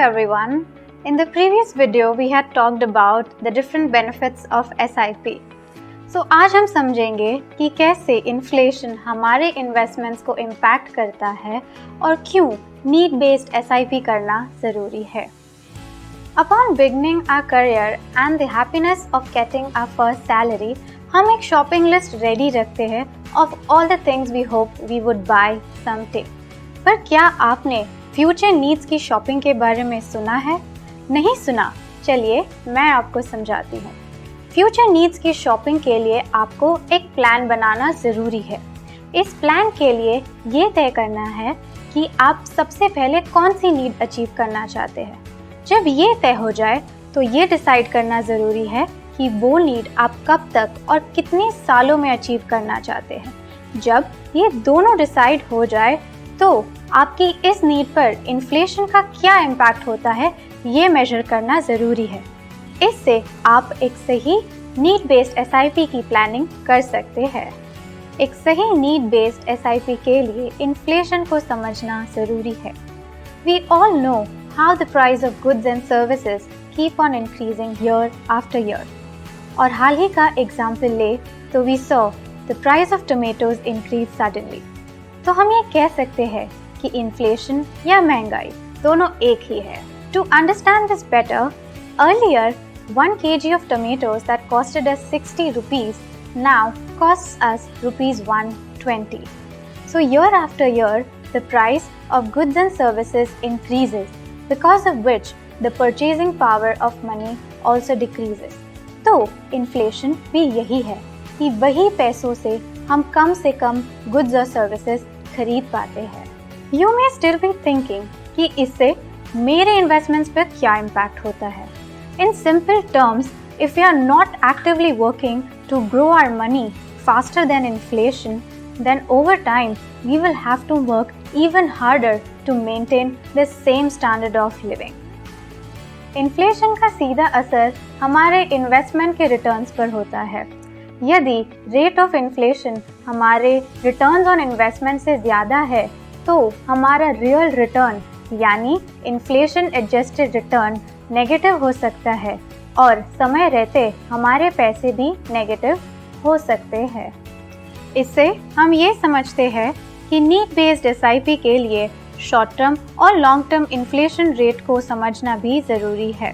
everyone. In the previous video we had talked about the different benefits of SIP. So आज हम समझेंगे कि कैसे इन्फ्लेशन हमारे इन्वेस्टमेंट्स को इम्पैक्ट करता है और क्यों नीड बेस्ड SIP करना ज़रूरी है. Upon beginning our career and the happiness of getting our first salary, हम एक शॉपिंग लिस्ट रेडी रखते हैं of all the things we hope we would buy someday. पर क्या आपने फ्यूचर नीड्स की शॉपिंग के बारे में सुना है? नहीं सुना? चलिए मैं आपको समझाती हूँ. फ्यूचर नीड्स की शॉपिंग के लिए आपको एक प्लान बनाना ज़रूरी है. इस प्लान के लिए ये तय करना है कि आप सबसे पहले कौन सी नीड अचीव करना चाहते हैं. जब ये तय हो जाए तो ये डिसाइड करना ज़रूरी है कि वो नीड आप कब तक और कितने सालों में अचीव करना चाहते हैं. जब ये दोनों डिसाइड हो जाए तो आपकी इस नीड पर इन्फ्लेशन का क्या इम्पैक्ट होता है ये मेजर करना ज़रूरी है. इससे आप एक सही नीड बेस्ड SIP की प्लानिंग कर सकते हैं. एक सही नीड बेस्ड SIP के लिए इन्फ्लेशन को समझना ज़रूरी है. We all know how the price of goods and services keep on increasing year after year. और हाल ही का एग्जाम्पल ले तो we saw the price of tomatoes increase suddenly. तो हम ये कह सकते हैं कि इन्फ्लेशन या महंगाई दोनों एक ही है. To understand this better, earlier 1 kg of tomatoes that costed us 60 rupees now costs us rupees 120. So year after year, the price of goods and services increases, because of which the purchasing power of money also decreases. तो inflation भी यही है कि वही पैसों से हम कम से कम गुड्स और सर्विसेज खरीद पाते हैं. You may still be thinking कि इससे मेरे इन्वेस्टमेंट्स पर क्या इम्पैक्ट होता है. In simple terms, if you are not actively working to grow our money faster than inflation, then over time we will have to work even harder to maintain the same standard of living. Inflation का सीधा असर हमारे investment के returns पर होता है. यदि rate of inflation हमारे रिटर्न्स ऑन इन्वेस्टमेंट से ज़्यादा है तो हमारा रियल रिटर्न यानी इन्फ्लेशन एडजस्टेड रिटर्न नेगेटिव हो सकता है और समय रहते हमारे पैसे भी नेगेटिव हो सकते हैं. इससे हम ये समझते हैं कि नीड बेस्ड SIP के लिए शॉर्ट टर्म और लॉन्ग टर्म इन्फ्लेशन रेट को समझना भी ज़रूरी है.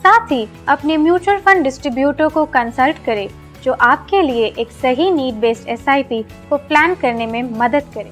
साथ ही अपने म्यूचुअल फंड डिस्ट्रीब्यूटर को कंसल्ट करें जो आपके लिए एक सही नीड बेस्ड SIP को प्लान करने में मदद करे.